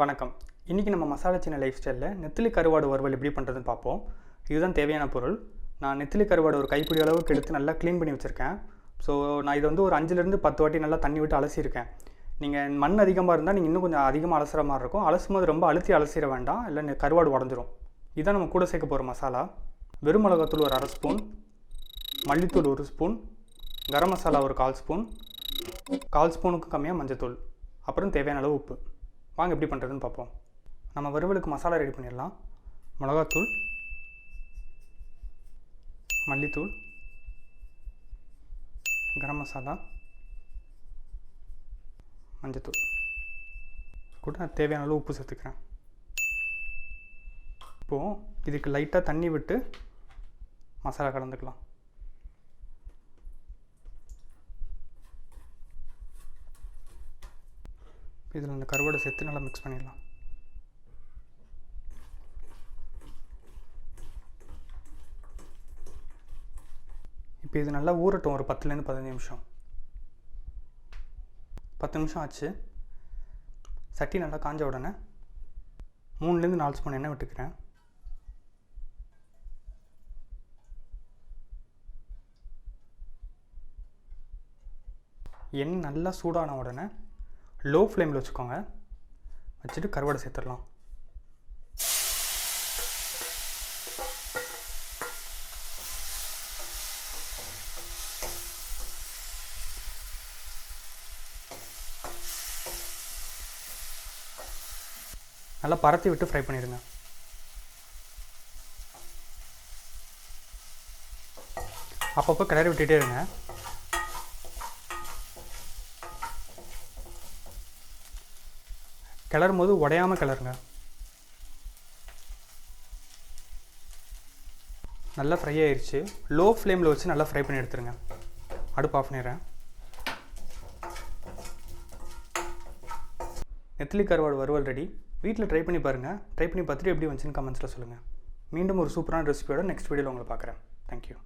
வணக்கம். இன்றைக்கி நம்ம மசாலா சின்ன லைஃப் ஸ்டைலில் நெத்திலி கருவாடு வறுவல் எப்படி பண்ணுறதுன்னு பார்ப்போம். இதுதான் தேவையான பொருள். நான் நெத்திலி கருவாடு ஒரு கைப்பிடி அளவுக்கு எடுத்து நல்லா க்ளீன் பண்ணி வச்சுருக்கேன். ஸோ நான் இது வந்து ஒரு 5லேருந்து 10 வாட்டி நல்லா தண்ணி விட்டு அலசியிருக்கேன். நீங்கள் மண் அதிகமாக இருந்தால் நீங்கள் இன்னும் கொஞ்சம் அதிகமாக அலசுகிற மாதிரி இருக்கும். அலசும் போது ரொம்ப அழுத்தி அலசிட வேண்டாம், இல்லை கருவாடு உடஞ்சிரும். இதுதான் நம்ம கூட சேர்க்க போகிற மசாலா. வெறும் மிளகாத்தூள் ஒரு 1/2 ஸ்பூன், மல்லித்தூள் 1 ஸ்பூன், கரம் மசாலா ஒரு 1/4 ஸ்பூன், 1/4 ஸ்பூனுக்கு கம்மியாக மஞ்சத்தூள், அப்புறம் தேவையான அளவு உப்பு. வாங்க எப்படி பண்ணுறதுன்னு பார்ப்போம். நம்ம வறுவலுக்கு மசாலா ரெடி பண்ணிடலாம். மிளகாத்தூள், மல்லித்தூள், கரம் மசாலா, மஞ்சத்தூள் கூட தேவையான அளவு உப்பு சேர்த்துக்கிறேன். இப்போது இதுக்கு லைட்டாக தண்ணி விட்டு மசாலா கலந்துக்கலாம். இதில் இந்த கருவாடை சேர்த்து நல்லா மிக்ஸ் பண்ணிடலாம். இப்போ இது நல்லா ஊறட்டும். ஒரு 10லேருந்து 15 நிமிஷம். 10 நிமிஷம் ஆச்சு. சட்டி நல்லா காஞ்ச உடனே 3லேருந்து 4 ஸ்பூன் எண்ணெய் விட்டுக்கிறேன். எண்ணெய் நல்லா சூடான உடனே லோ ஃப்ளேமில் வச்சுக்கோங்க. வச்சுட்டு கருவாடை சேர்த்துடலாம். நல்லா பரத்தி விட்டு ஃப்ரை பண்ணிடுங்க. அப்பப்போ கிளறி விட்டுட்டே இருங்க. கிளறும் போது உடையாமல் கிளறுங்க. நல்லா ஃப்ரை ஆயிடுச்சு. லோ ஃப்ளேமில் வச்சு நல்லா ஃப்ரை பண்ணி எடுத்துருங்க. அடுப்பு ஆஃப் பண்ணிடுறேன். நெத்திலி கருவாடு வறுவல் ரெடி. வீட்டில் ட்ரை பண்ணி பாருங்கள். ட்ரை பண்ணி பார்த்துட்டு எப்படி வந்துச்சுன்னு கமெண்ட்ஸில் சொல்லுங்கள். மீண்டும் ஒரு சூப்பரான ரெசிபியோட நெக்ஸ்ட் வீடியோவில் உங்களை பார்க்குறேன். தேங்க்யூ.